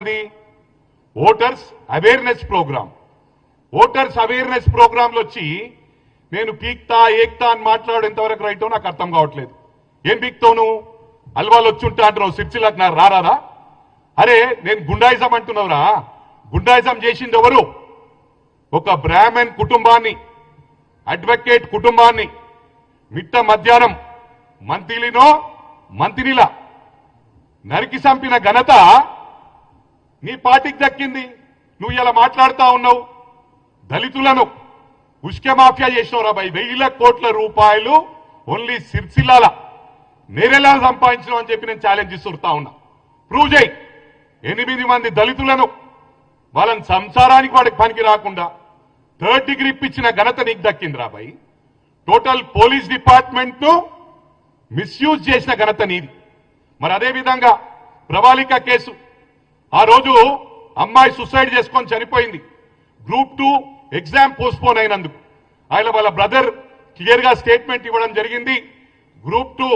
Voters awareness program. Voters awareness program లో వచ్చి నేను పీక్తా ఏక్తా అని మాట్లాడు ఎంతవరకు రైటో నాకు అర్థం కావట్లేదు. ఏం పీక్తావు నువ్వు? అల్వాలు వచ్చుంటా అంటున్నావు, సిరిసిల్లకు నాకు రారాదా? అరే నేను గుండాయిజం అంటున్నావురా. గుండాయిజం చేసింది ఎవరు? ఒక బ్రాహ్మణ్ కుటుంబాన్ని, అడ్వకేట్ కుటుంబాన్ని మిట్ట మధ్యాహ్నం మంత్రిలా నరికి చంపిన ఘనత నీ పార్టీకి దక్కింది. నువ్వు ఇలా మాట్లాడుతా ఉన్నావు. దళితులను ఉష్క మాఫియా చేసినవరా భయ్. 1000 కోట్ల రూపాయలు ఓన్లీ సిరిసిల్లాల నేరెలా సంపాదించడం అని చెప్పి నేను ఛాలెంజ్ ఇస్తుతా ఉన్నా. ప్రూవ్ చేయి. 8 మంది దళితులను వాళ్ళని సంసారానికి వాడికి పనికి రాకుండా 3rd డిగ్రీ ఇప్పించిన ఘనత నీకు దక్కింది రా భయ్. టోటల్ పోలీస్ డిపార్ట్మెంట్ ను మిస్యూజ్ చేసిన ఘనత నీది. మరి అదే విధంగా ప్రవాళిక కేసు, ఆ రోజు అమ్మాయి సూసైడ్ చేసుకొని చనిపోయింది. గ్రూప్ 2 ఎగ్జామ్ పోస్ట్పోన్ అయినందుకు ఆయన వాళ్ళ బ్రదర్ క్లియర్ గా స్టేట్మెంట్ ఇవ్వడం జరిగింది. గ్రూప్ 2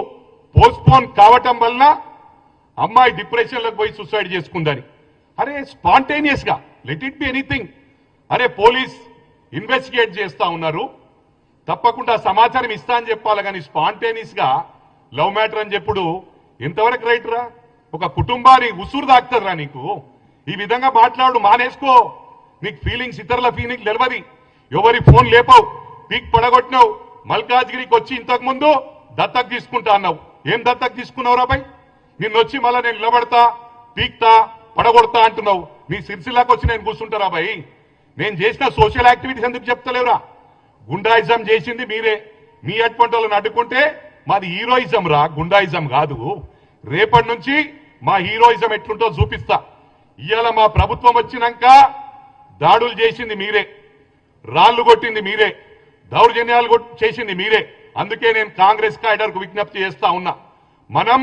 పోస్ట్పోన్ కావటం వలన అమ్మాయి డిప్రెషన్ లోకి పోయి సూసైడ్ చేసుకుందని. అరే స్పాంటేనియస్ గా లెట్ ఇట్ బి ఎనీథింగ్. అరే పోలీస్ ఇన్వెస్టిగేట్ చేస్తా ఉన్నారు, తప్పకుండా సమాచారం ఇస్తా అని చెప్పాలి. కానీ స్పాంటేనియస్ గా లవ్ మ్యాటర్ అని చెప్పుడు ఎంతవరకు రైట్ రా? ఒక కుటుంబాన్ని ఉసురు దాక్తారా నీకు? ఈ విధంగా మాట్లాడు, మానేసుకో. నీకు ఫీలింగ్స్, ఇతరుల ఫీలింగ్స్ నిలవది. ఎవరి ఫోన్ లేపావు, పీక్ పడగొట్టినావు. మల్కాజ్గిరికి వచ్చి ఇంతకు ముందు దత్తకు తీసుకుంటా అన్నావు. ఏం దత్తకు తీసుకున్నావు రాబాయ్? నిన్నొచ్చి మళ్ళా నేను నిలబడతా, పీక్తా, పడగొడతా అంటున్నావు. నీ సిరిసిల్లాకు వచ్చి నేను కూర్చుంటారా బాయ్? నేను చేసిన సోషల్ యాక్టివిటీస్ ఎందుకు చెప్తలేవురా? గుండాయిజం చేసింది మీరే. మీ అటువంటి వాళ్ళని అడ్డుకుంటే మాది హీరోయిజం రా, గుండాయిజం కాదు. రేపటి నుంచి మా హీరోయిజం ఎట్లుంటో చూపిస్తా. ఇవాళ మా ప్రభుత్వం వచ్చినాక దాడులు చేసింది మీరే, రాళ్లు కొట్టింది మీరే, దౌర్జన్యాలు చేసింది మీరే. అందుకే నేను కాంగ్రెస్ క్యాడర్కు విజ్ఞప్తి చేస్తా ఉన్నా. మనం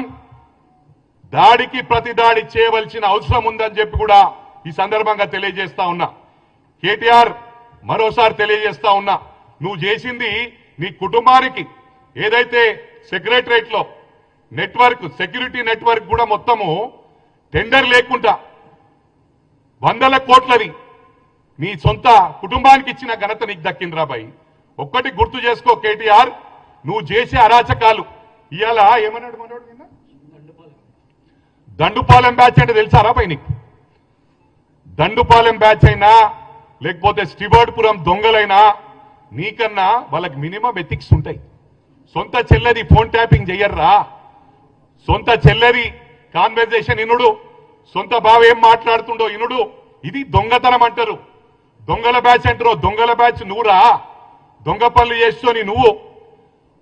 దాడికి ప్రతి దాడి చేయవలసిన అవసరం ఉందని చెప్పి కూడా ఈ సందర్భంగా తెలియజేస్తా ఉన్నా. కేటీఆర్ మరోసారి తెలియజేస్తా ఉన్నా, నువ్వు చేసింది నీ కుటుంబానికి ఏదైతే సెక్రటరేట్ లో నెట్వర్క్, సెక్యూరిటీ నెట్వర్క్ కూడా మొత్తము టెండర్ లేకుండా 100 కోట్లది నీ సొంత కుటుంబానికి ఇచ్చిన ఘనత నీకు దక్కిందిరా బాయ్. ఒక్కటి గుర్తు చేసుకో కేటీఆర్, నువ్వు చేసే అరాచకాలు. ఇవాళ ఏమన్నాడు మనోడు? దండుపాలెం బ్యాచ్ అంటే తెలుసారా బాయ్ నీకు? దండుపాలెం బ్యాచ్ అయినా లేకపోతే స్టివర్డ్పురం దొంగలైనా నీకన్నా వాళ్ళకి మినిమం ఎథిక్స్ ఉంటాయి. సొంత చెల్లెది ఫోన్ ట్యాపింగ్ చెయ్యర్రా. సొంత చెల్లెది కాన్వర్జేషన్ ఇనుడు, సొంత బావ ఏం మాట్లాడుతుండో ఇనుడు. ఇది దొంగతనం అంటారు. దొంగల బ్యాచ్ అంటారు. దొంగల బ్యాచ్ నువ్వురా. దొంగ పనులు చేస్తూని నువ్వు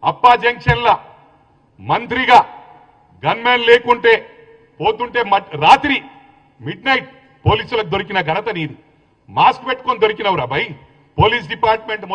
అప్పా జంక్షన్ల మంత్రిగా గన్మెన్ లేకుంటే పోతుంటే రాత్రి మిడ్-నైట్ పోలీసులకు దొరికిన ఘనత నీది. మాస్క్ పెట్టుకొని దొరికినవురా భయ్. Police department